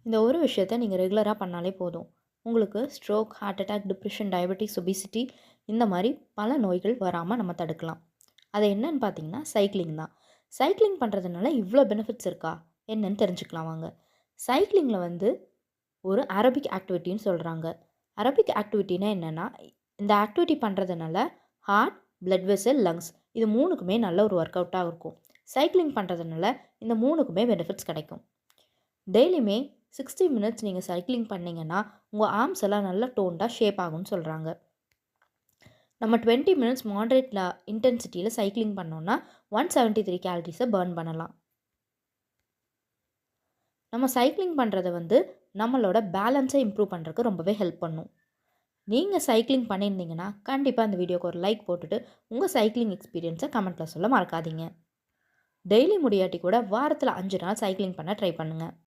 இந்த ஒரு விஷயத்த நீங்கள் ரெகுலராக பண்ணாலே போதும். உங்களுக்கு stroke, heart attack, depression, diabetes, obesity இந்த மாதிரி பல நோய்கள் வராமல் நம்ம தடுக்கலாம். அது என்னன்னு பார்த்தீங்கன்னா சைக்கிளிங் தான். சைக்கிளிங் பண்ணுறதுனால இவ்வளோ பெனிஃபிட்ஸ் இருக்கா என்னன்னு தெரிஞ்சுக்கலாம் வாங்க. சைக்கிளிங்கில் வந்து ஒரு அரபிக் ஆக்டிவிட்டின்னு சொல்கிறாங்க. அரபிக் ஆக்டிவிட்டினா என்னென்னா, இந்த ஆக்டிவிட்டி பண்ணுறதுனால ஹார்ட், பிளட் வெசல், லங்ஸ் இது மூணுக்குமே நல்ல ஒரு ஒர்க் அவுட்டாக இருக்கும். சைக்கிளிங் பண்ணுறதுனால இந்த மூணுக்குமே பெனிஃபிட்ஸ் கிடைக்கும். டெய்லியுமே 60 மினிட்ஸ் நீங்கள் சைக்கிளிங் பண்ணிங்கன்னா உங்கள் ஆர்ம்ஸ் எல்லாம் நல்லா டோன்டாக ஷேப் ஆகும்னு சொல்கிறாங்க. நம்ம 20 மினிட்ஸ் மாட்ரேட் இன்டென்சிட்டியில் சைக்கிளிங் பண்ணோன்னா 173 கேலரிஸை பர்ன் பண்ணலாம். நம்ம சைக்கிளிங் பண்ணுறது வந்து நம்மளோட பேலன்ஸை இம்ப்ரூவ் பண்ணுறதுக்கு ரொம்பவே ஹெல்ப் பண்ணும். நீங்கள் சைக்கிளிங் பண்ணியிருந்தீங்கன்னா கண்டிப்பாக அந்த வீடியோக்கு ஒரு லைக் போட்டுட்டு உங்கள் சைக்கிளிங் எக்ஸ்பீரியன்ஸை கமெண்ட்டில் சொல்ல மறக்காதீங்க. டெய்லி முடியாட்டி கூட வாரத்தில் 5 நாள் சைக்கிளிங் பண்ண ட்ரை பண்ணுங்கள்.